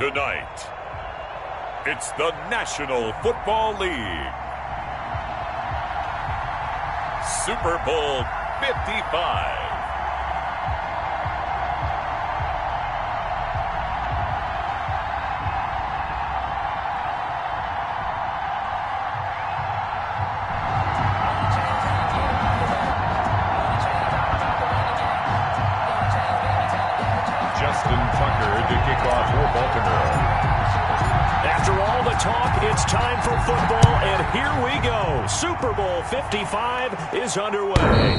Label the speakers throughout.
Speaker 1: Tonight, it's the National Football League. Super Bowl 55.
Speaker 2: After all the talk, it's time for football, and here we go. Super Bowl 55 is underway.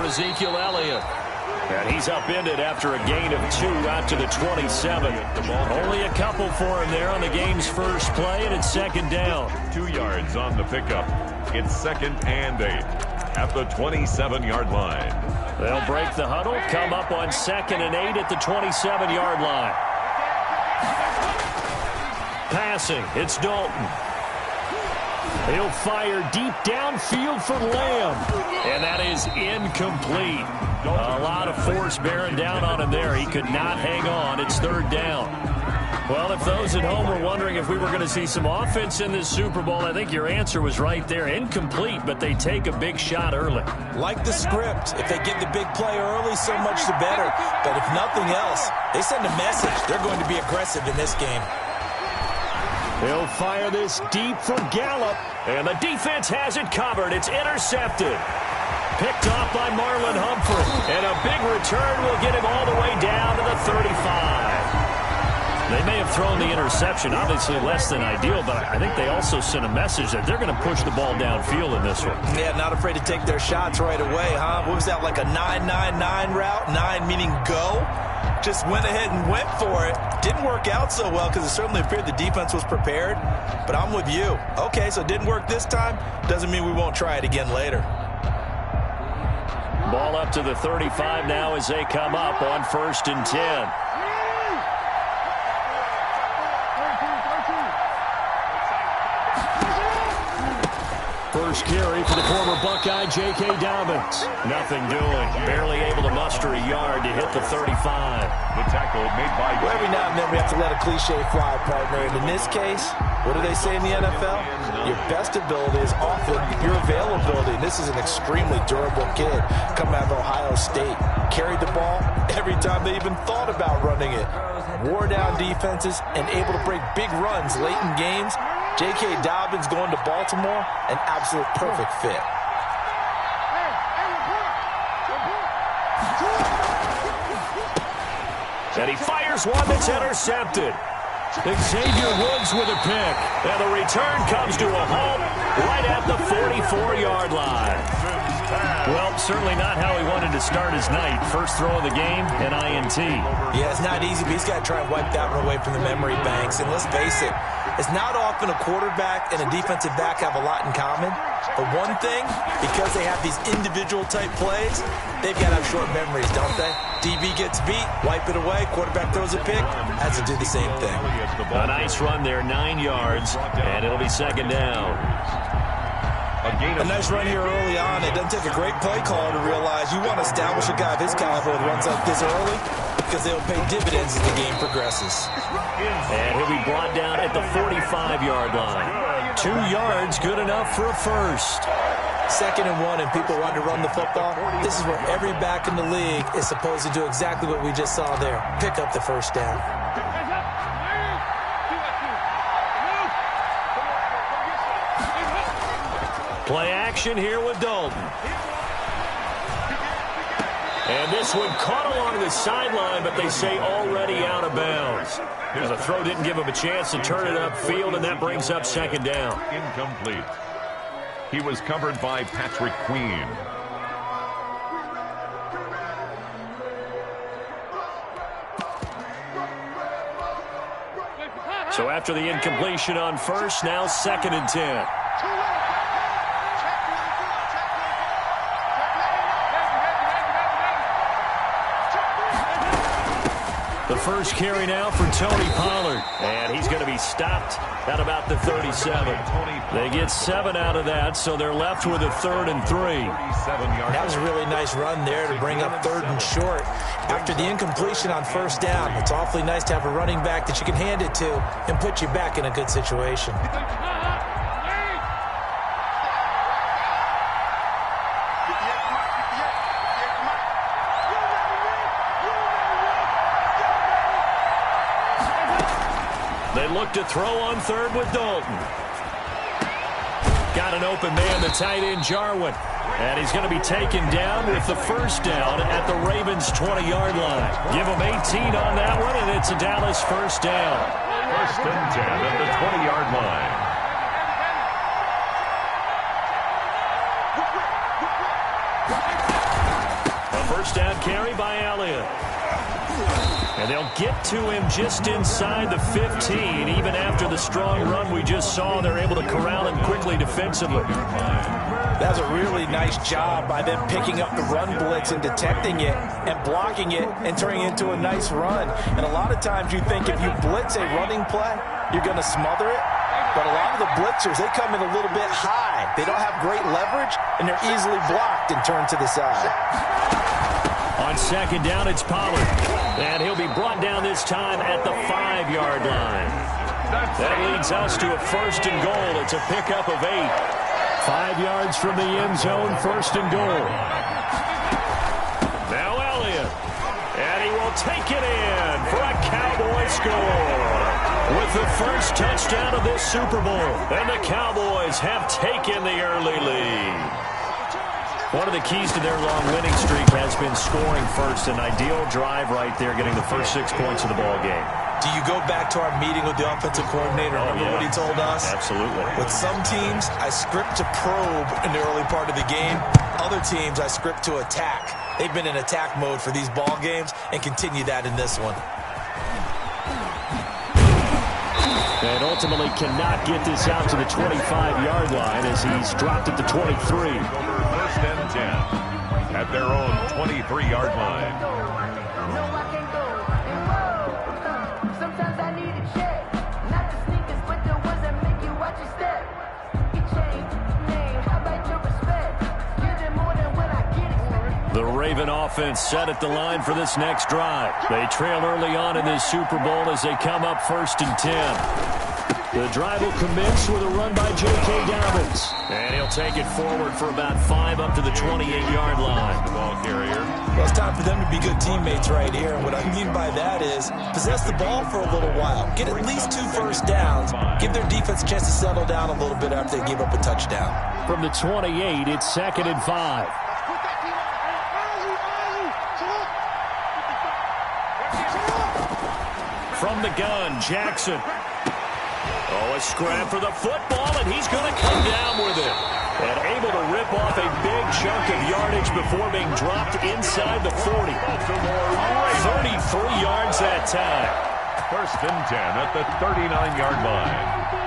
Speaker 2: Ezekiel Elliott. And he's upended after a gain of 2 out to the 27. Only a couple for him there on the game's first play, and it's second down.
Speaker 1: 2 yards on the pickup. It's 2nd and 8 at the 27-yard line.
Speaker 2: They'll break the huddle, come up on 2nd and 8 at the 27-yard line. Passing, it's Dalton. He'll fire deep downfield for Lamb. And that is incomplete. A lot of force bearing down on him there. He could not hang on. It's 3rd down. Well, if those at home were wondering if we were going to see some offense in this Super Bowl, I think your answer was right there. Incomplete, but they take a big shot early.
Speaker 3: Like the script. If they get the big play early, so much the better. But if nothing else, they send a message. They're going to be aggressive in this game.
Speaker 2: He'll fire this deep for Gallup. And the defense has it covered. It's intercepted. Picked off by Marlon Humphrey. And a big return will get him all the way down to the 35. They may have thrown the interception, obviously less than ideal, but I think they also sent a message that they're going to push the ball downfield in this one.
Speaker 3: Yeah, not afraid to take their shots right away, huh? What was that, like a 9-9-9 route? 9 meaning go? Just went ahead and went for it. Didn't work out so well because it certainly appeared the defense was prepared. But I'm with you. Okay, so it didn't work this time. Doesn't mean we won't try it again later.
Speaker 2: Ball up to the 35 now as they come up on 1st and 10. First carry for the former Buckeye, J.K. Dobbins. Nothing doing. Barely able to muster a yard to hit the 35.
Speaker 1: The tackle made by...
Speaker 3: Well, every now and then we have to let a cliche fly, partner. And in this case, what do they say in the NFL? Your best ability is often your availability. And this is an extremely durable kid coming out of Ohio State. Carried the ball every time they even thought about running it. Wore down defenses and able to break big runs late in games. J.K. Dobbins going to Baltimore, an absolute perfect fit.
Speaker 2: And he fires one that's intercepted. Xavier Woods with a pick. And the return comes to a halt right at the 44-yard line. Well, certainly not how he wanted to start his night. First throw of the game, an INT.
Speaker 3: Yeah, it's not easy, but he's got to try and wipe that one away from the memory banks. And let's face it, it's not often a quarterback and a defensive back have a lot in common. But one thing, because they have these individual type plays, they've got to have short memories, don't they? DB gets beat, wipe it away, quarterback throws a pick, has to do the same thing.
Speaker 2: A nice run there, 9 yards, and it'll be 2nd down.
Speaker 3: A nice run here early on. It doesn't take a great play caller to realize you want to establish a guy of his caliber with runs like this early because they'll pay dividends as the game progresses.
Speaker 2: And he'll be brought down at the 45-yard line. 2 yards, good enough for a first.
Speaker 3: 2nd and 1, and people want to run the football. This is where every back in the league is supposed to do exactly what we just saw there. Pick up the first down.
Speaker 2: Play action here with Dalton. And this one caught along the sideline, but they say already out of bounds. The throw didn't give him a chance to turn it upfield, and that brings up 2nd down.
Speaker 1: Incomplete. He was covered by Patrick Queen.
Speaker 2: So after the incompletion on first, now 2nd and 10. The first carry now for Tony Pollard. And he's going to be stopped at about the 37. They get 7 out of that, so they're left with a 3rd and 3.
Speaker 3: That was a really nice run there to bring up 3rd and short. After the incompletion on first down, it's awfully nice to have a running back that you can hand it to and put you back in a good situation.
Speaker 2: They look to throw on 3rd with Dalton. Got an open man, the tight end Jarwin. And he's going to be taken down with the first down at the Ravens' 20-yard line. Give him 18 on that one, and it's a Dallas first down.
Speaker 1: 1st and 10 at the 20-yard line.
Speaker 2: A first down carry by Elliott. And they'll get to him just inside the 15. Even after the strong run we just saw, they're able to corral him quickly defensively.
Speaker 3: That's a really nice job by them picking up the run blitz and detecting it and blocking it and turning it into a nice run. And a lot of times you think if you blitz a running play, you're going to smother it. But a lot of the blitzers, they come in a little bit high. They don't have great leverage, and they're easily blocked and turned to the side.
Speaker 2: On 2nd down, it's Pollard. And he'll be brought down this time at the 5-yard line. That leads us to a 1st and goal. It's a pickup of 8. 5 yards from the end zone, 1st and goal. Now Elliott. And he will take it in for a Cowboy score. With the first touchdown of this Super Bowl. And the Cowboys have taken the early lead. One of the keys to their long winning streak has been scoring first. An ideal drive right there, getting the first 6 points of the ball game.
Speaker 3: Do you go back to our meeting with the offensive coordinator? Remember what he told us?
Speaker 2: Absolutely.
Speaker 3: With some teams, I script to probe in the early part of the game. Other teams, I script to attack. They've been in attack mode for these ball games and continue that in this one.
Speaker 2: And ultimately cannot get this out to the 25-yard line as he's dropped at the 23.
Speaker 1: 1st and 10 at their own 23-yard line.
Speaker 2: The Raven offense set at the line for this next drive. They trail early on in this Super Bowl as they come up 1st and 10. The drive will commence with a run by J.K. Dobbins. And he'll take it forward for about 5 up to the 28-yard line.
Speaker 1: The ball carrier.
Speaker 3: Well, it's time for them to be good teammates right here. And what I mean by that is possess the ball for a little while. Get at least 2 first downs. Give their defense a chance to settle down a little bit after they give up a touchdown.
Speaker 2: From the 28, it's 2nd and 5. From the gun, Jackson. Oh, a scrap for the football, and he's going to come down with it. And able to rip off a big chunk of yardage before being dropped inside the 40. 33 yards that time.
Speaker 1: 1st and 10 at the 39-yard line.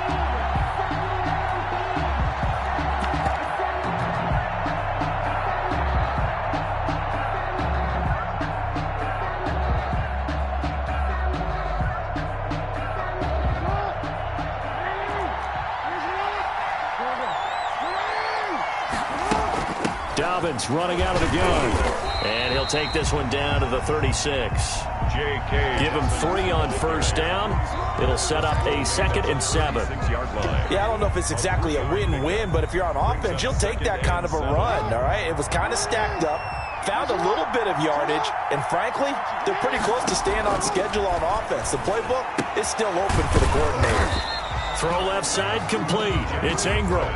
Speaker 2: Dobbins running out of the gun. And he'll take this one down to the 36.
Speaker 1: J.K.
Speaker 2: Give him 3 on first down. It'll set up a 2nd and 7.
Speaker 1: 6-yard line.
Speaker 3: Yeah, I don't know if it's exactly a win-win, but if you're on offense, you'll take that kind of a run, all right? It was kind of stacked up, found a little bit of yardage, and frankly, they're pretty close to staying on schedule on offense. The playbook is still open for the coordinator.
Speaker 2: Throw left side complete. It's Ingram.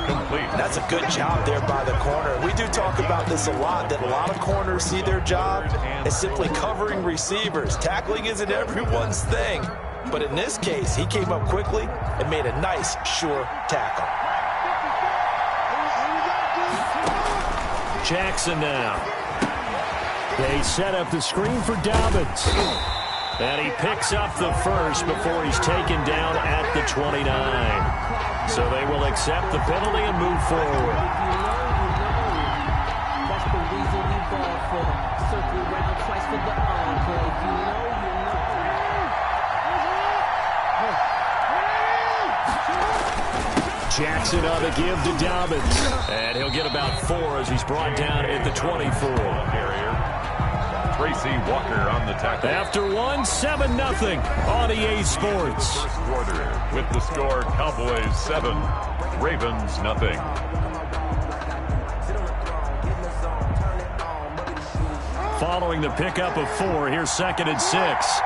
Speaker 1: Complete.
Speaker 3: That's a good job there by the corner. We do talk about this a lot, that a lot of corners see their job as simply covering receivers. Tackling isn't everyone's thing. But in this case, he came up quickly and made a nice, sure tackle.
Speaker 2: Jackson now. They set up the screen for Dobbins. And he picks up the first before he's taken down at the 29. So they will accept the penalty and move forward.
Speaker 4: That's the reason we ball for. Circle round twice for the encore. If you know, you know.
Speaker 2: Jackson on the give to Dobbins. And he'll get about 4 as he's brought down at the 24.
Speaker 1: Tracy Walker on the tackle.
Speaker 2: After 1, 7-0 on EA Sports.
Speaker 1: First quarter with the score Cowboys 7, Ravens 0.
Speaker 2: Following the pickup of 4, here's 2nd and 6.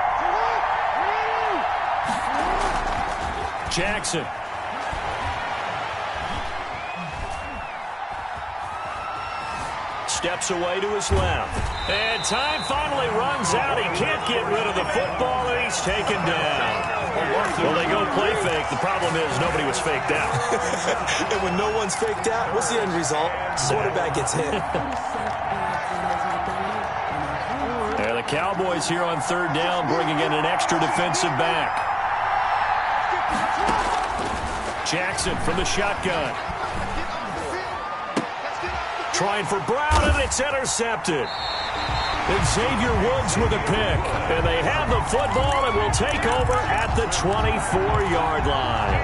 Speaker 2: Jackson. Steps away to his left. And time finally runs out. He can't get rid of the football, and he's taken down. Well, they go play fake. The problem is nobody was faked out.
Speaker 3: And when no one's faked out, what's the end result? Quarterback gets hit.
Speaker 2: And the Cowboys here on 3rd down, bringing in an extra defensive back. Jackson from the shotgun. Trying for Brown, and it's intercepted. And Xavier Woods with a pick. And they have the football and will take over at the 24-yard line.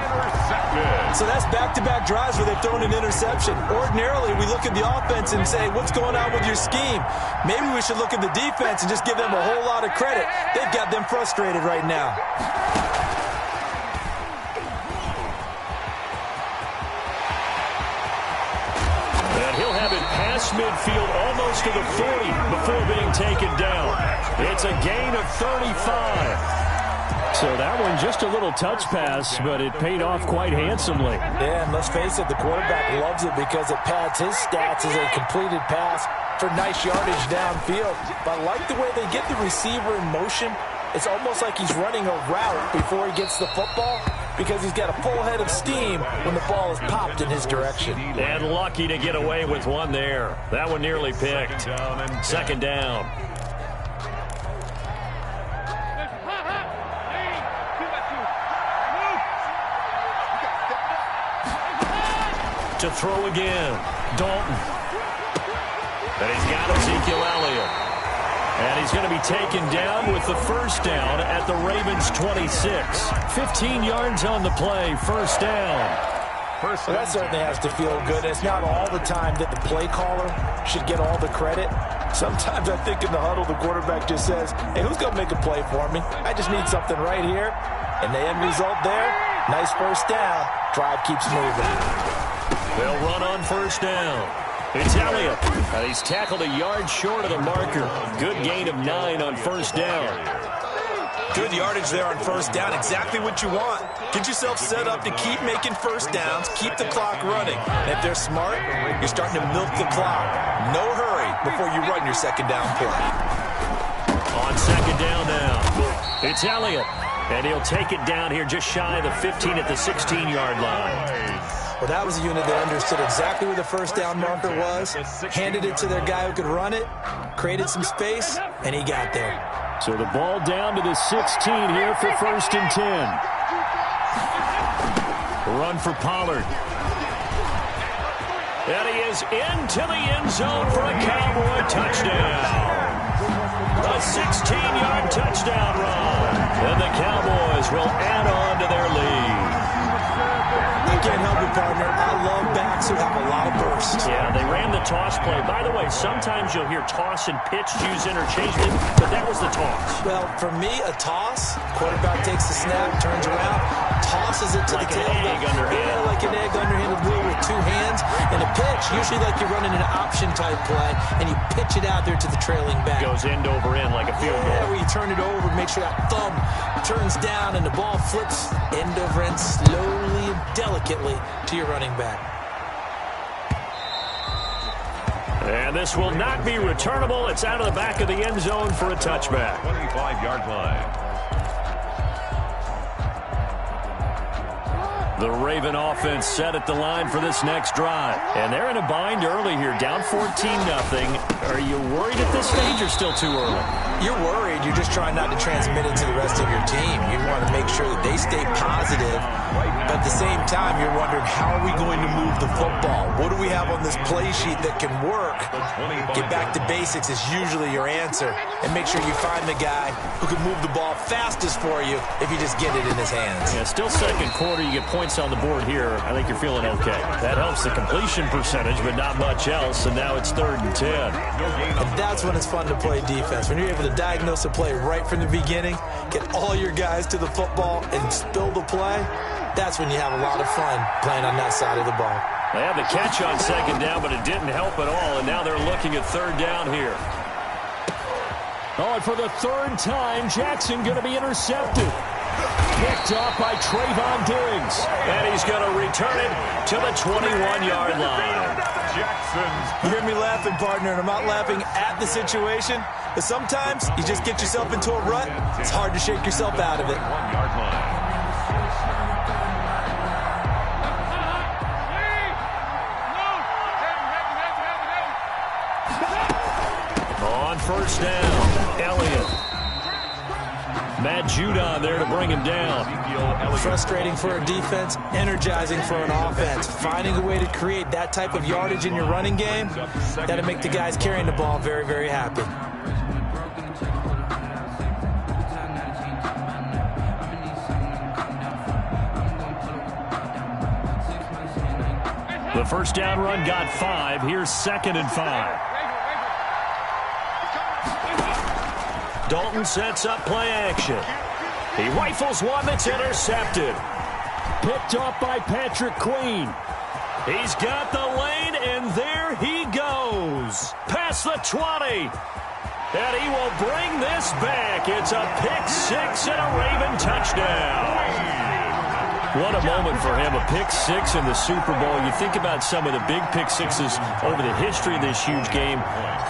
Speaker 3: So that's back-to-back drives where they've thrown an interception. Ordinarily, we look at the offense and say, what's going on with your scheme? Maybe we should look at the defense and just give them a whole lot of credit. They've got them frustrated right now.
Speaker 2: Midfield almost to the 40 before being taken down. It's a gain of 35. So that one just a little touch pass, but it paid off quite handsomely.
Speaker 3: Yeah, and let's face it, the quarterback loves it because it pads his stats as a completed pass for nice yardage downfield. But I like the way they get the receiver in motion. It's almost like he's running a route before he gets the football, because he's got a full head of steam when the ball is popped in his direction.
Speaker 2: And lucky to get away with one there. That one nearly picked. 2nd down. To throw again. Dalton. And he's got Ezekiel Elliott. And he's going to be taken down with the 1st down at the Ravens' 26. 15 yards on the play, 1st down.
Speaker 3: Well, that certainly has to feel good. It's not all the time that the play caller should get all the credit. Sometimes I think in the huddle, the quarterback just says, hey, who's going to make a play for me? I just need something right here. And the end result there, nice 1st down. Drive keeps moving.
Speaker 2: They'll run on 1st down. It's Elliott. He's tackled a yard short of the marker. Good gain of 9 on 1st down.
Speaker 3: Good yardage there on 1st down. Exactly what you want. Get yourself set up to keep making 1st downs. Keep the clock running. And if they're smart, you're starting to milk the clock. No hurry before you run your 2nd down play.
Speaker 2: On 2nd down now, it's Elliott. And he'll take it down here just shy of the 15 at the 16-yard line.
Speaker 3: Well, that was a unit that understood exactly where the 1st down marker was, handed it to their guy who could run it, created some space, and he got there.
Speaker 2: So the ball down to the 16 here for 1st and 10. Run for Pollard. And he is into the end zone for a Cowboy touchdown. A 16-yard touchdown run. And the Cowboys will add on to their lead.
Speaker 3: I can't help it, partner. I love backs who have a lot of burst.
Speaker 2: Yeah, they ran the toss play. By the way, sometimes you'll hear toss and pitch used interchangeably, but that was the toss.
Speaker 3: Well, for me, a toss, quarterback takes the snap, turns around, tosses it to
Speaker 2: like
Speaker 3: the
Speaker 2: Like
Speaker 3: tailback.
Speaker 2: an egg underhand.
Speaker 3: Yeah, like an egg underhanded wheel with 2 hands. And a pitch, usually like you're running an option-type play, and you pitch it out there to the trailing back.
Speaker 2: Goes end over end like a field goal.
Speaker 3: Yeah, where you turn it over, make sure that thumb turns down, and the ball flips end over end slowly and delicately to your running back.
Speaker 2: And this will not be returnable. It's out of the back of the end zone for a touchback.
Speaker 1: 25-yard line.
Speaker 2: The Raven offense set at the line for this next drive. And they're in a bind early here, down 14-0. Are you worried at this stage or still too early?
Speaker 3: You're worried. You're just trying not to transmit it to the rest of your team. You want to make sure that they stay positive. But at the same time, you're wondering, how are we going to move the football? What do we have on this play sheet that can work? Get back to basics is usually your answer. And make sure you find the guy who can move the ball fastest for you if you just get it in his hands.
Speaker 2: Yeah, still second quarter. You get points on the board here. I think you're feeling okay. That helps the completion percentage, but not much else. And now it's 3rd and 10.
Speaker 3: And that's when it's fun to play defense. When you're able to diagnose a play right from the beginning, get all your guys to the football, and spill the play, that's when you have a lot of fun playing on that side of the ball.
Speaker 2: They had the catch on 2nd down, but it didn't help at all, and now they're looking at 3rd down here. Oh, and for the 3rd time, Jackson going to be intercepted. Picked off by Trayvon Diggs. And he's going to return it to the 21-yard line.
Speaker 3: You hear me laughing, partner, and I'm not laughing at the situation, but sometimes you just get yourself into a rut. It's hard to shake yourself out of it.
Speaker 2: On 1st down, Elliott. Matt Judon there to bring him down.
Speaker 3: Frustrating for a defense, energizing for an offense. Finding a way to create that type of yardage in your running game, that'll make the guys carrying the ball very, very happy.
Speaker 2: The 1st down run got 5. Here's 2nd and 5. Dalton sets up play action. He rifles one that's intercepted. Picked off by Patrick Queen. He's got the lane, and there he goes. Past the 20. And he will bring this back. It's a pick-6 and a Raven touchdown. What a moment for him, a pick-6 in the Super Bowl. You think about some of the big pick-6s over the history of this huge game.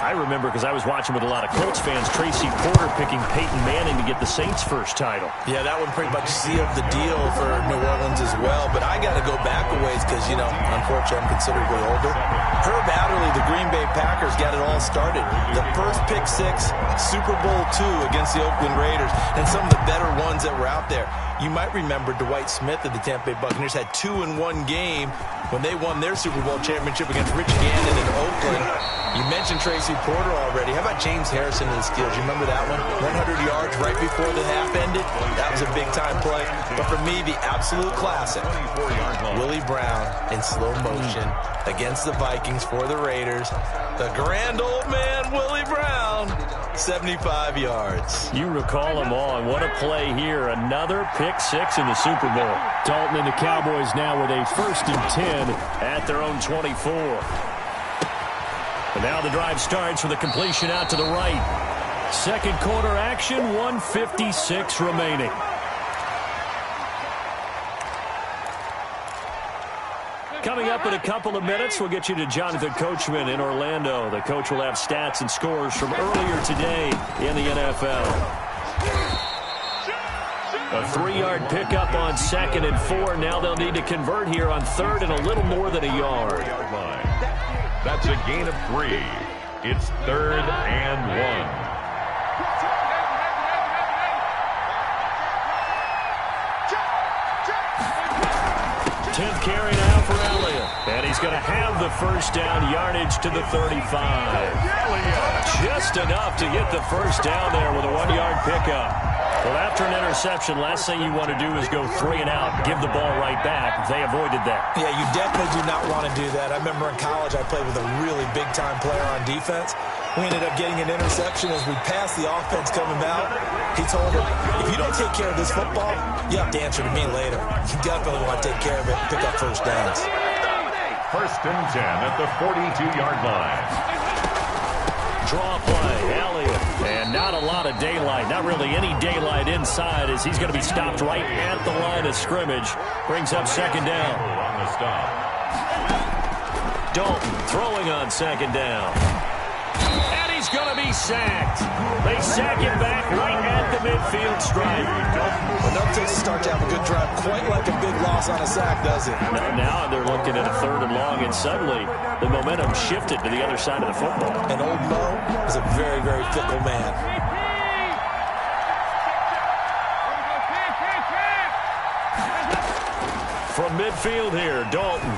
Speaker 2: I remember, because I was watching with a lot of Colts fans, Tracy Porter picking Peyton Manning to get the Saints' first title.
Speaker 3: Yeah, that one pretty much sealed the deal for New Orleans as well. But I got to go back a ways because, you know, unfortunately, I'm considerably older. Herb Adderley, the Green Bay Packers, got it all started. The first pick-6, Super Bowl II against the Oakland Raiders, and some of the better ones that were out there. You might remember Dwight Smith of the Tampa Bay Buccaneers had 2 in one game when they won their Super Bowl championship against Rich Gannon in Oakland. You mentioned Tracy Porter already. How about James Harrison of the Steelers? You remember that one? 100 yards right before the half ended. That was a big-time play. But for me, the absolute classic, Willie Brown in slow motion against the Vikings for the Raiders. The grand old man, Willie Brown, 75 yards.
Speaker 2: You recall them all, and what a play here. Another pick-6 in the Super Bowl. Dalton and the Cowboys now with a 1st and 10 at their own 24. And now the drive starts with a completion out to the right. 2nd quarter action, 1:56 remaining. Coming up in a couple of minutes, we'll get you to Jonathan Coachman in Orlando. The coach will have stats and scores from earlier today in the NFL. A 3-yard pickup on 2nd and 4. Now they'll need to convert here on 3rd and a little more than a yard.
Speaker 1: That's a gain of 3. It's 3rd and 1.
Speaker 2: 10th carry now for Elliott. And he's going to have the 1st down, yardage to the 35. Just enough to get the 1st down there with a 1-yard pickup. Well, after an interception, last thing you want to do is go 3 and out, give the ball right back. They avoided that.
Speaker 3: Yeah, you definitely do not want to do that. I remember in college I played with a really big-time player on defense. We ended up getting an interception as we passed the offense coming out. He told him, if you don't take care of this football, you have to answer to me later. You definitely want to take care of it and pick up 1st downs.
Speaker 1: 1st and 10 at the 42-yard line.
Speaker 2: Draw play, Elliott, and not a lot of daylight, not really any daylight inside as he's going to be stopped right at the line of scrimmage. Brings up 2nd down.
Speaker 1: On the stop.
Speaker 2: Dalton throwing on 2nd down. And he's going to be sacked. They sack him back right at the midfield stripe.
Speaker 3: Well, no takes to start to have a good drive, quite like a big loss on a sack, does it?
Speaker 2: Now they're looking at a 3rd and long, and suddenly the momentum shifted to the other side of the football.
Speaker 3: And old Mo is a very, very fickle man.
Speaker 2: midfield here. Dalton.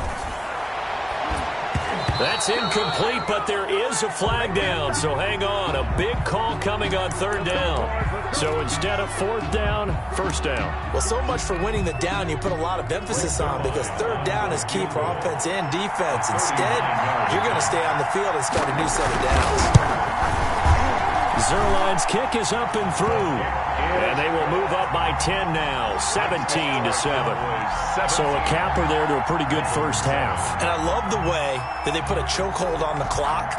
Speaker 2: That's incomplete, but there is a flag down, so hang on. A big call coming on third down. So instead of fourth down, first down.
Speaker 3: Well, so much for winning the down you put a lot of emphasis on, because third down is key for offense and defense. Instead, you're going to stay on the field and start a new set of downs.
Speaker 2: Zerline's kick is up and through. And they will move up by 10 now, 17-7. So a capper there to a pretty good first half.
Speaker 3: And I love the way that they put a chokehold on the clock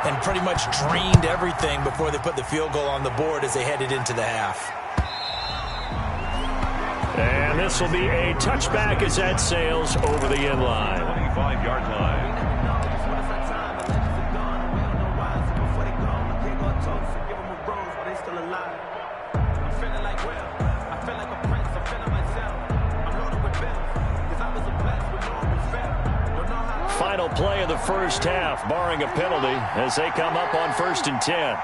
Speaker 3: and pretty much drained everything before they put the field goal on the board as they headed into the half.
Speaker 2: And this will be a touchback as that sails over the end line.
Speaker 1: 25-yard line.
Speaker 2: Final play of the first half, barring a penalty, as they come up on 1st and 10.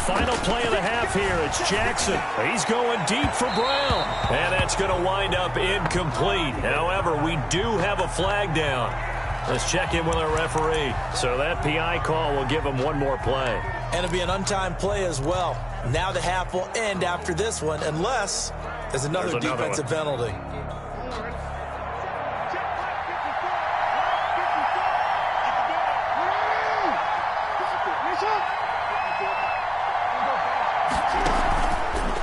Speaker 2: Final play of the half here. It's Jackson. He's going deep for Brown. And that's going to wind up incomplete. However, we do have a flag down. Let's check in with our referee. So that PI call will give him one more play.
Speaker 3: And it'll be an untimed play as well. Now the half will end after this one, unless there's another defensive penalty.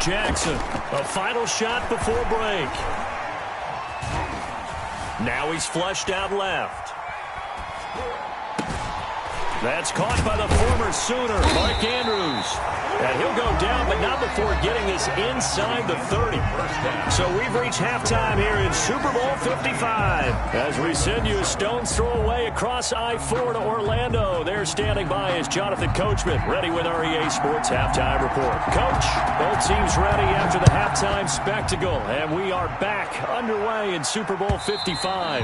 Speaker 2: Jackson, a final shot before break. Now he's flushed out left. That's caught by the former Sooner, Mark Andrews. And he'll go down, but not before getting this inside the 30. So we've reached halftime here in Super Bowl 55. As we send you a stone's throw away across I-4 to Orlando. There standing by is Jonathan Coachman, ready with our EA Sports Halftime Report. Coach, both teams ready after the halftime spectacle. And we are back underway in Super Bowl 55.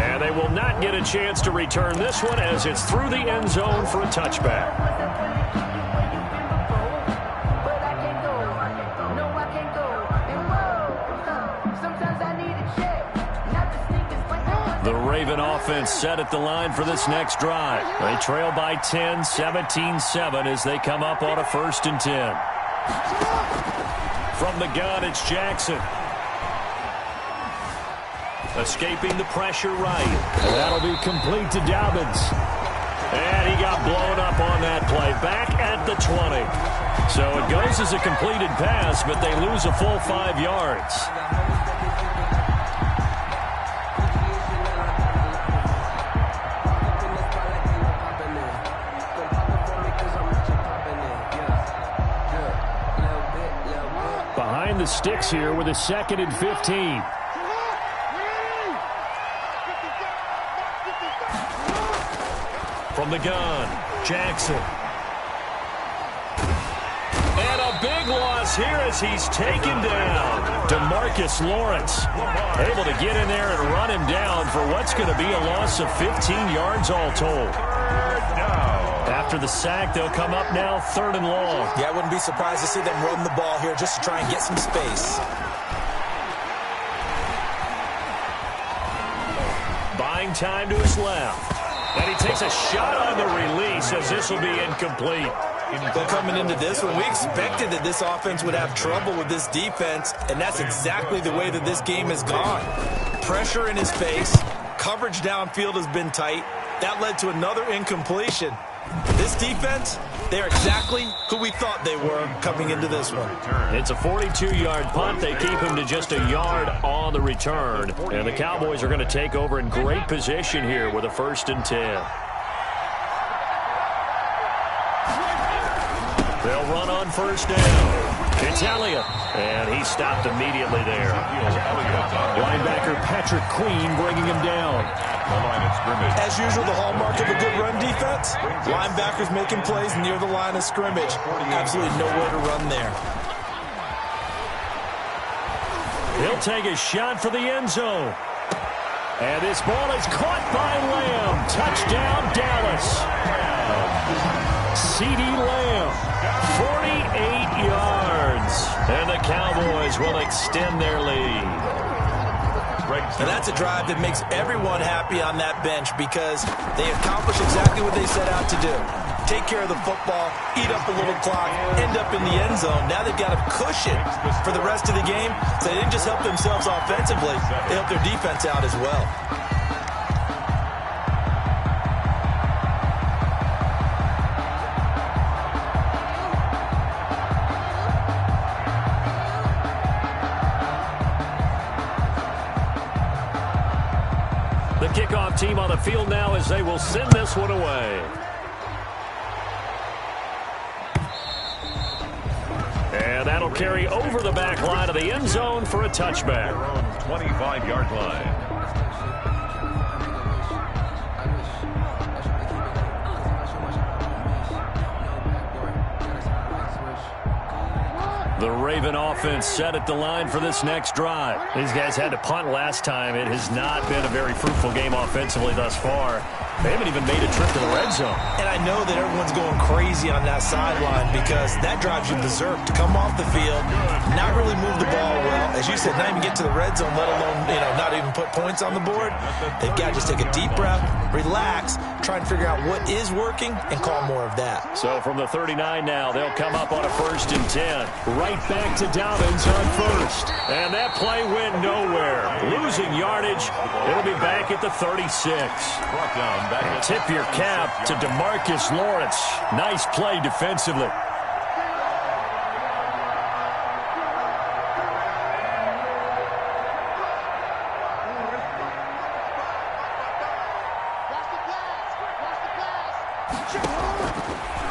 Speaker 2: And they will not get a chance to return this one as it's through the end zone for a touchback. The Raven offense set at the line for this next drive. They trail by 10, 17-7 as they come up on a 1st and 10. From the gun, it's Jackson. Escaping the pressure right. That'll be complete to Dobbins. And he got blown up on that play. Back at the 20. So it goes as a completed pass, but they lose a full 5 yards. Behind the sticks here with a 2nd and 15. From the gun, Jackson. And a big loss here as he's taken down. DeMarcus Lawrence able to get in there and run him down for what's going to be a loss of 15 yards all told. After the sack, they'll come up now 3rd and long.
Speaker 3: Yeah, I wouldn't be surprised to see them run the ball here just to try and get some space.
Speaker 2: Buying time to his left. And he takes a shot on the release as this will be incomplete.
Speaker 3: But coming into this one, we expected that this offense would have trouble with this defense, and that's exactly the way that this game has gone. Pressure in his face, coverage downfield has been tight. That led to another incompletion. This defense, they're exactly who we thought they were coming into this one.
Speaker 2: It's a 42-yard punt. They keep him to just a yard on the return. And the Cowboys are going to take over in great position here with a 1st and 10. They'll run on 1st down. It's Elliott. And he stopped immediately there. Linebacker Patrick Queen bringing him down.
Speaker 3: As usual, the hallmark of a good run defense, linebackers making plays near the line of scrimmage. Absolutely nowhere to run there.
Speaker 2: He'll take a shot for the end zone. And this ball is caught by Lamb. Touchdown, Dallas. C.D. Lamb, 48 yards. And the Cowboys will extend their lead.
Speaker 3: And that's a drive that makes everyone happy on that bench because they accomplished exactly what they set out to do. Take care of the football, eat up a little clock, end up in the end zone. Now they've got a cushion for the rest of the game. So they didn't just help themselves offensively, they helped their defense out as well.
Speaker 2: The kickoff team on the field now as they will send this one away. And that'll carry over the back line of the end zone for a touchback.
Speaker 1: 25-yard line.
Speaker 2: The Raven offense set at the line for this next drive. These guys had to punt last time. It has not been a very fruitful game offensively thus far. They haven't even made a trip to the red zone. And
Speaker 3: I know that everyone's going crazy on that sideline because that drives you berserk to come off the field, not really move the ball well. As you said, not even get to the red zone, let alone, not even put points on the board. They've got to just take a deep breath, relax, try and figure out what is working, and call more of that.
Speaker 2: So from the 39 now, they'll come up on a 1st and 10. Right back to Dobbins on 1st. And that play went nowhere. Losing yardage. It'll be back at the 36. And tip your cap to DeMarcus Lawrence. Nice play defensively.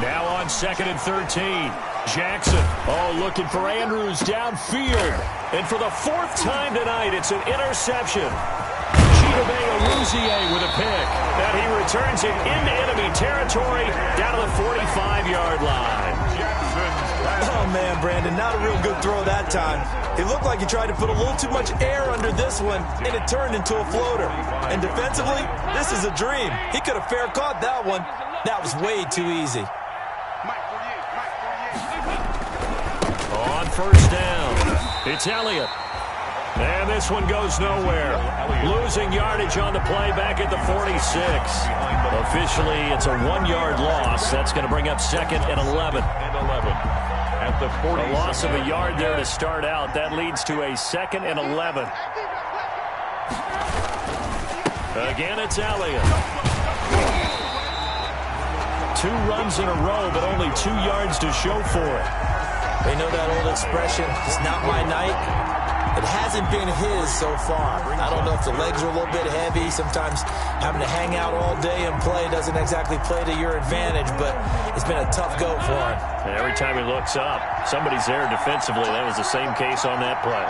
Speaker 2: Now on 2nd and 13. Jackson, looking for Andrews downfield. And for the 4th time tonight, it's an interception. Chidobe with a pick. And he returns it into enemy territory down to the 45-yard line.
Speaker 3: Oh, man, Brandon, not a real good throw that time. It looked like he tried to put a little too much air under this one, and it turned into a floater. And defensively, this is a dream. He could have fair caught that one. That was way too easy.
Speaker 2: On 1st down, it's Elliott. And this one goes nowhere. Losing yardage on the play back at the 46. Officially, it's a 1-yard loss. That's going to bring up 2nd and 11.
Speaker 1: At the 40.
Speaker 2: A loss of a yard there to start out. That leads to a 2nd and 11. Again, it's Elliott. 2 runs in a row, but only 2 yards to show for it.
Speaker 3: They know that old expression, it's not my night. It hasn't been his so far. I don't know if the legs are a little bit heavy. Sometimes having to hang out all day and play doesn't exactly play to your advantage, but it's been a tough go for him.
Speaker 2: And every time he looks up, somebody's there defensively. That was the same case on that play.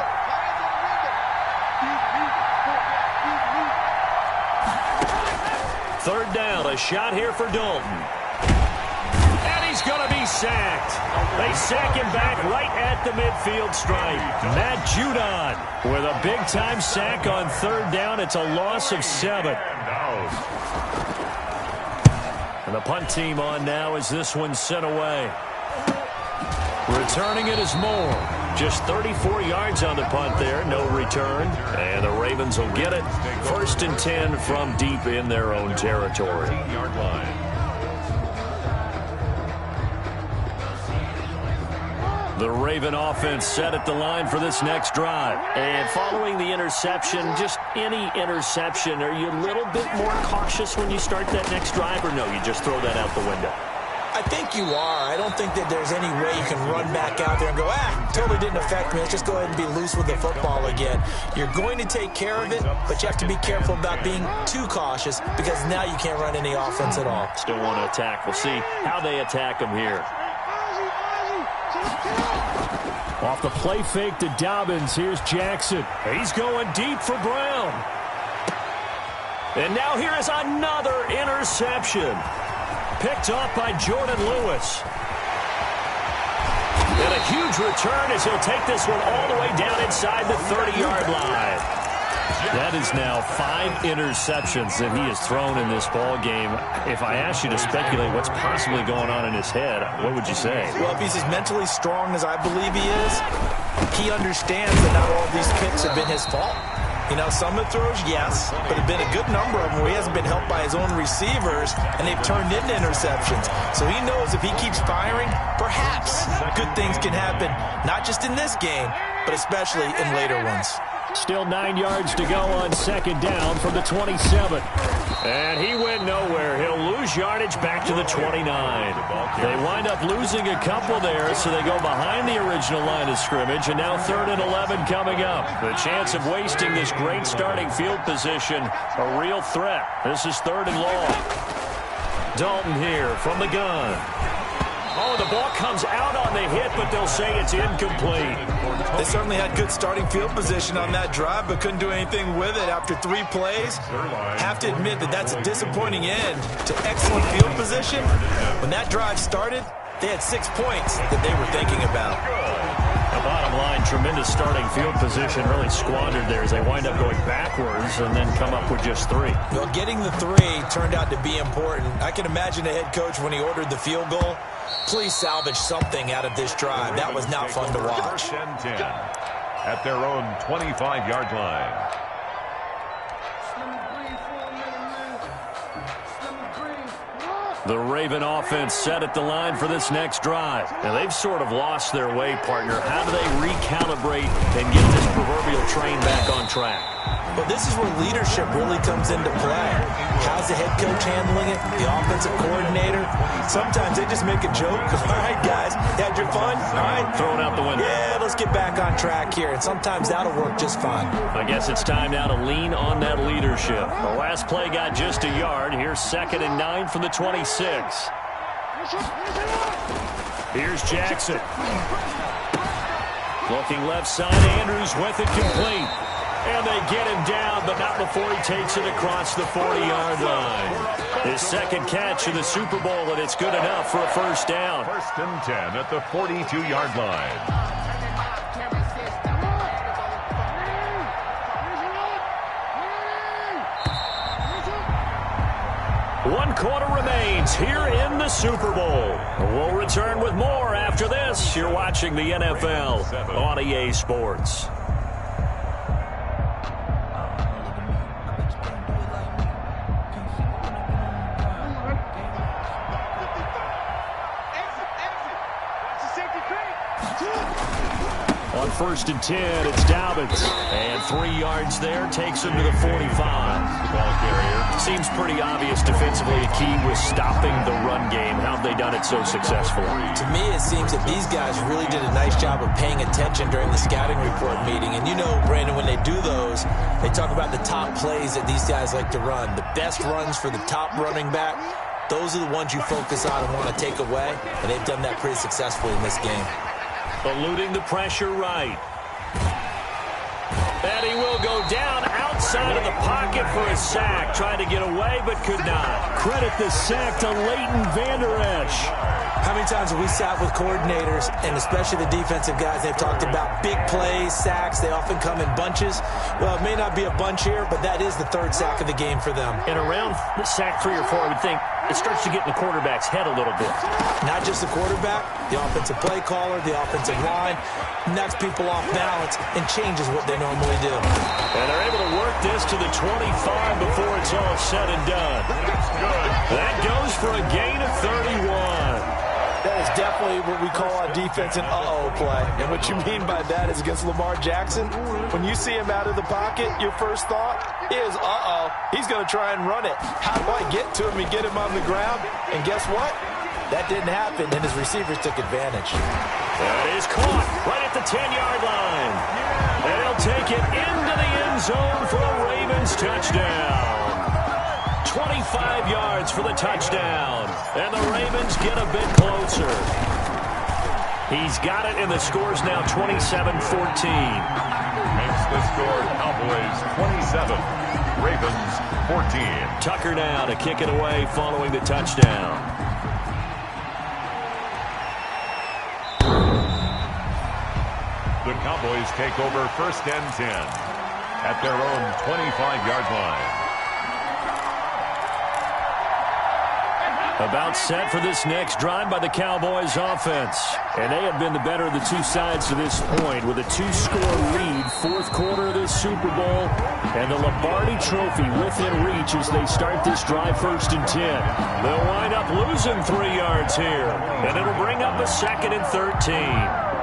Speaker 2: Third down, a shot here for Dalton. And he's going to be sacked. They sack him back right at the midfield stripe. Matt Judon with a big-time sack on 3rd down. It's a loss of 7. And the punt team on now as this one's sent away. Returning it is Moore. Just 34 yards on the punt there. No return. And the Ravens will get it. 1st and 10 from deep in their own territory.
Speaker 1: 15-yard line.
Speaker 2: The Raven offense set at the line for this next drive. And following the interception, just any interception, are you a little bit more cautious when you start that next drive, or no, you just throw that out the window?
Speaker 3: I think you are. I don't think that there's any way you can run back out there and go, totally didn't affect me. Let's just go ahead and be loose with the football again. You're going to take care of it, but you have to be careful about being too cautious because now you can't run any offense at all.
Speaker 2: Still want to attack. We'll see how they attack them here. Off the play fake to Dobbins, here's Jackson. He's going deep for Brown. And now here is another interception. Picked off by Jordan Lewis. And a huge return as he'll take this one all the way down inside the 30-yard line. That is now 5 interceptions that he has thrown in this ball game. If I asked you to speculate what's possibly going on in his head, what would you say?
Speaker 3: Well, if he's as mentally strong as I believe he is, he understands that not all of these picks have been his fault. You know, some of the throws, yes, but there have been a good number of them where he hasn't been helped by his own receivers, and they've turned into interceptions. So he knows if he keeps firing, perhaps good things can happen, not just in this game, but especially in later ones.
Speaker 2: Still 9 yards to go on second down from the 27. And he went nowhere. He'll lose yardage back to the 29. They wind up losing a couple there, so they go behind the original line of scrimmage, and now 3rd and 11 coming up. The chance of wasting this great starting field position, a real threat. This is 3rd and long. Dalton here from the gun. Oh, the ball comes out on the hit, but they'll say it's incomplete.
Speaker 3: They certainly had good starting field position on that drive, but couldn't do anything with it after 3 plays. Have to admit that that's a disappointing end to excellent field position. When that drive started, they had 6 points that they were thinking about.
Speaker 2: The bottom line, tremendous starting field position, really squandered there as they wind up going backwards and then come up with just 3.
Speaker 3: Well, getting the 3 turned out to be important. I can imagine the head coach when he ordered the field goal. Please salvage something out of this drive. That was not fun to watch.
Speaker 1: 1st and 10 at their own 25-yard line.
Speaker 2: The Raven offense set at the line for this next drive. And they've sort of lost their way, partner. How do they recalibrate and get this proverbial train back on track?
Speaker 3: Well, this is where leadership really comes into play. How's the head coach handling it? The offensive coordinator? Sometimes they just make a joke. All right, guys, had your fun? All right.
Speaker 2: Throw it out the window.
Speaker 3: Yeah, let's get back on track here. And sometimes that'll work just fine.
Speaker 2: I guess it's time now to lean on that leadership. The last play got just a yard. Here's 2nd and 9 from the 26. Here's Jackson. Looking left side, Andrews with it complete. And they get him down, but not before he takes it across the 40-yard line. His 2nd catch in the Super Bowl, and it's good enough for a 1st down.
Speaker 1: 1st and 10 at the 42-yard line.
Speaker 2: 1 quarter remains here in the Super Bowl. We'll return with more after this. You're watching the NFL on EA Sports. On 1st and 10, it's Dobbins. And 3 yards there takes him to the 45.
Speaker 1: Ball carrier.
Speaker 2: Seems pretty obvious defensively. The key was stopping the run game. How have they done it so successfully?
Speaker 3: To me, it seems that these guys really did a nice job of paying attention during the scouting report meeting. And you know, Brandon, when they do those, they talk about the top plays that these guys like to run. The best runs for the top running back. Those are the ones you focus on and want to take away. And they've done that pretty successfully in this game.
Speaker 2: Eluding the pressure right. And he will go down outside of the pocket for a sack. Tried to get away, but could not. Credit the sack to Leighton Vander Esch.
Speaker 3: How many times have we sat with coordinators, and especially the defensive guys, they've talked about big plays, sacks. They often come in bunches. Well, it may not be a bunch here, but that is the 3rd sack of the game for them.
Speaker 2: And around the sack 3 or 4, I would think it starts to get in the quarterback's head a little bit.
Speaker 3: Not just the quarterback, the offensive play caller, the offensive line, knocks people off balance and changes what they normally do.
Speaker 2: And they're able to work this to the 25 before it's all said and done.
Speaker 1: That's good.
Speaker 2: That goes for a gain of 31.
Speaker 3: That is definitely what we call a defense an uh-oh play. And what you mean by that is against Lamar Jackson, when you see him out of the pocket, your first thought is, uh-oh, he's going to try and run it. How do I get to him and get him on the ground? And guess what? That didn't happen, and his receivers took advantage.
Speaker 2: That is caught right at the 10-yard line. And he'll take it into the end zone for a Ravens touchdown. 25 yards for the touchdown. And the Ravens get a bit closer. He's got it, and the score's now 27-14.
Speaker 1: Makes the score Cowboys 27, Ravens 14.
Speaker 2: Tucker now to kick it away following the touchdown.
Speaker 1: The Cowboys take over 1st and 10 at their own 25-yard line.
Speaker 2: About set for this next drive by the Cowboys offense. And they have been the better of the two sides to this point with a 2-score lead, fourth quarter of this Super Bowl, and the Lombardi Trophy within reach as they start this drive 1st and 10. They'll wind up losing 3 yards here, and it'll bring up a 2nd and 13.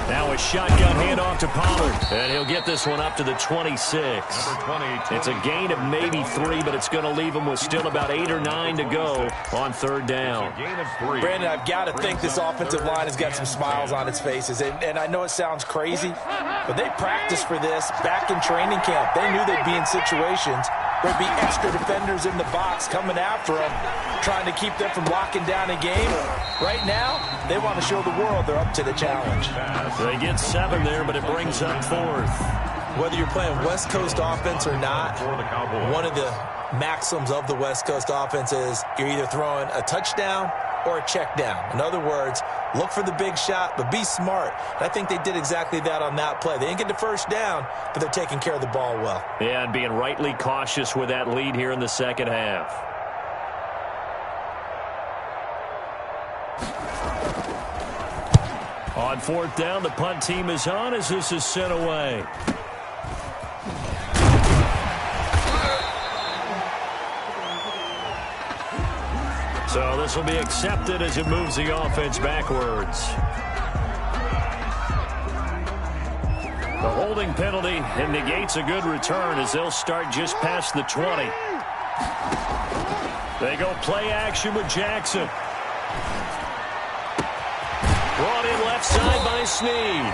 Speaker 2: Now a shotgun handoff to Pollard, and he'll get this one up to the 26. It's a gain of maybe 3, but it's going to leave him with still about 8 or 9 to go on 3rd down.
Speaker 3: Brandon, I've got to think this offensive line has got some smiles on its faces, and I know it sounds crazy, but they practiced for this back in training camp. They knew they'd be in situations where there'd be extra defenders in the box coming after them, trying to keep them from locking down a game. Right now, they want to show the world they're up to the challenge.
Speaker 2: They get 7 there, but it brings up 4th.
Speaker 3: Whether you're playing West Coast offense or not, one of the maxims of the West Coast offense is you're either throwing a touchdown or a check down. In other words, look for the big shot, but be smart. And I think they did exactly that on that play. They didn't get the first down, but they're taking care of the ball well.
Speaker 2: Yeah, and being rightly cautious with that lead here in the second half. On 4th down, the punt team is on as this is sent away. So this will be accepted as it moves the offense backwards. The holding penalty and negates a good return as they'll start just past the 20. They go play action with Jackson. Brought in left side by Snead.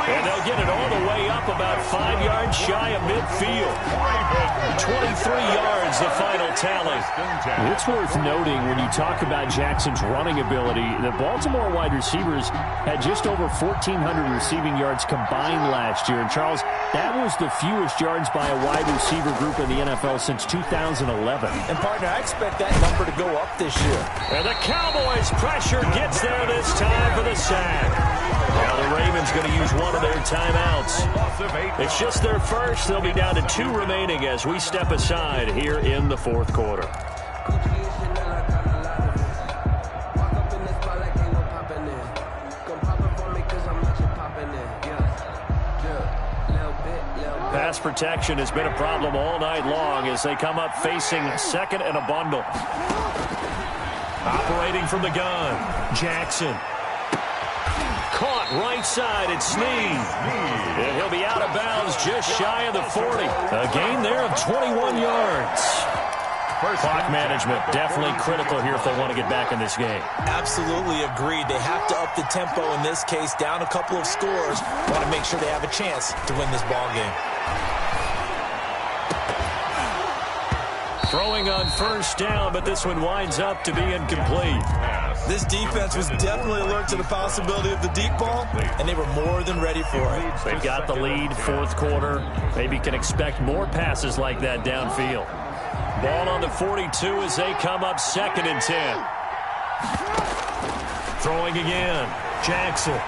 Speaker 2: And they'll get it all the way up about 5 yards shy of midfield. 23 yards, the final tally.
Speaker 5: It's worth noting when you talk about Jackson's running ability, the Baltimore wide receivers had just over 1,400 receiving yards combined last year. And, Charles, that was the fewest yards by a wide receiver group in the NFL since 2011.
Speaker 3: And, partner, I expect that number to go up this year.
Speaker 2: And the Cowboys' pressure gets there this time for the sack. Now the Ravens going to use one of their timeouts. It's just their first. They'll be down to 2 remaining as we step aside here in the 4th quarter. Pass protection has been a problem all night long as they come up facing 2nd and a bundle. Operating from the gun, Jackson. Caught right side, it's Snead. And he'll be out of bounds just shy of the 40. A gain there of 21 yards. Clock management definitely critical here if they want to get back in this game.
Speaker 3: Absolutely agreed. They have to up the tempo in this case, down a couple of scores. Want to make sure they have a chance to win this ball game.
Speaker 2: Throwing on 1st down, but this one winds up to be incomplete.
Speaker 3: This defense was definitely alert to the possibility of the deep ball, and they were more than ready for it.
Speaker 2: They've got the lead, 4th quarter. Maybe can expect more passes like that downfield. Ball on the 42 as they come up 2nd and 10. Throwing again. Jackson.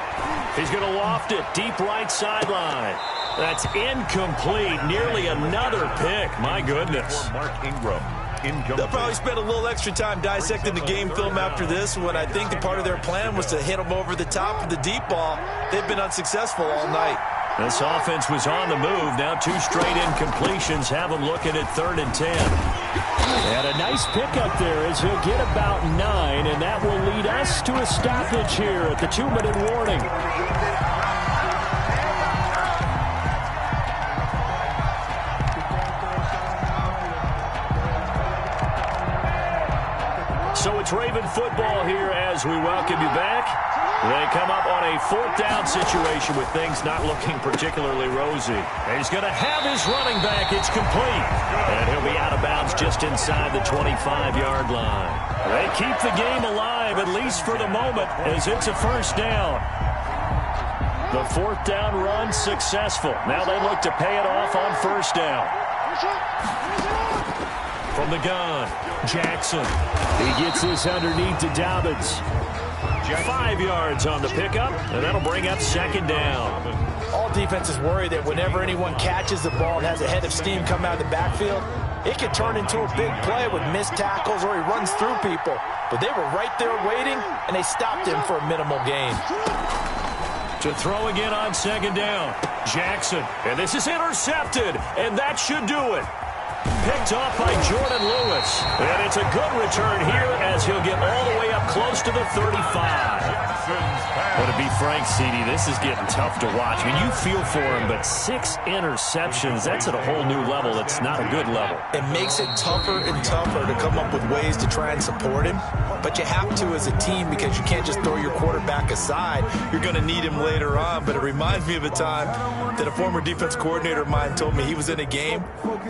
Speaker 2: He's going to loft it deep right sideline. That's incomplete. Nearly another pick. My goodness.
Speaker 1: Mark Ingram.
Speaker 3: They'll probably spend a little extra time dissecting the game film after this when I think the part of their plan was to hit them over the top of the deep ball. They've been unsuccessful all night.
Speaker 2: This offense was on the move. Now 2 straight incompletions have them looking at 3rd and 10.
Speaker 5: And a nice pickup there as he'll get about 9, and that will lead us to a stoppage here at the 2-minute warning.
Speaker 2: So it's Raven football here as we welcome you back. They come up on a 4th down situation with things not looking particularly rosy. He's going to have his running back. It's complete. And he'll be out of bounds just inside the 25-yard line. They keep the game alive, at least for the moment, as it's a 1st down. The 4th down run successful. Now they look to pay it off on 1st down. From the gun, Jackson.
Speaker 5: He gets this underneath to Dobbins.
Speaker 2: 5 yards on the pickup, and that'll bring up second down.
Speaker 3: All defenses worry that whenever anyone catches the ball and has a head of steam come out of the backfield, it could turn into a big play with missed tackles or he runs through people. But they were right there waiting, and they stopped him for a minimal gain.
Speaker 2: To throw again on second down. Jackson, and this is intercepted, and that should do it. Picked off by Jordan Lewis. And it's a good return here as he'll get all the way up close to the 35. But to be frank, CD, this is getting tough to watch. I mean, you feel for him, but 6 interceptions, that's at a whole new level. It's not a good level.
Speaker 3: It makes it tougher and tougher to come up with ways to try and support him. But you have to as a team because you can't just throw your quarterback aside. You're going to need him later on. But it reminds me of a time that a former defense coordinator of mine told me he was in a game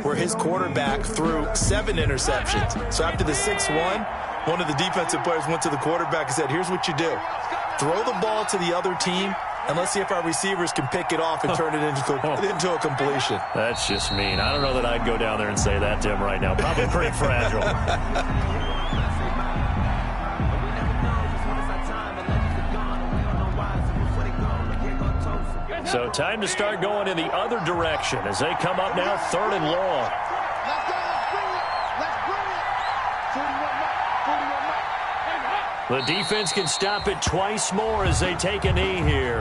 Speaker 3: where his quarterback threw 7 interceptions. So after the 6-1, one of the defensive players went to the quarterback and said, here's what you do. Throw the ball to the other team, and let's see if our receivers can pick it off and turn it into a completion.
Speaker 2: That's just mean. I don't know that I'd go down there and say that to him right now. Probably pretty fragile. So time to start going in the other direction as they come up now 3rd and long. The defense can stop it twice more as they take a knee here.